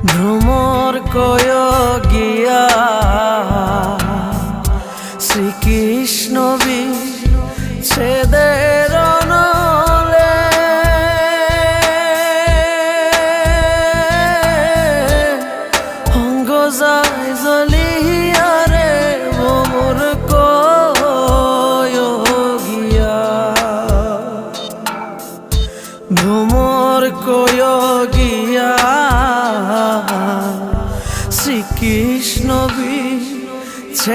ভ্রমর কয় গিয়া শ্রীকৃষ্ণ বিচ্ছেদের নলে অঙ্গ যায় জ্বলিয়া রে ভ্রমর কয় গিয়া ভ্রমর কয় গিয়া শ্রীকৃষ্ণ বিচ্ছেদের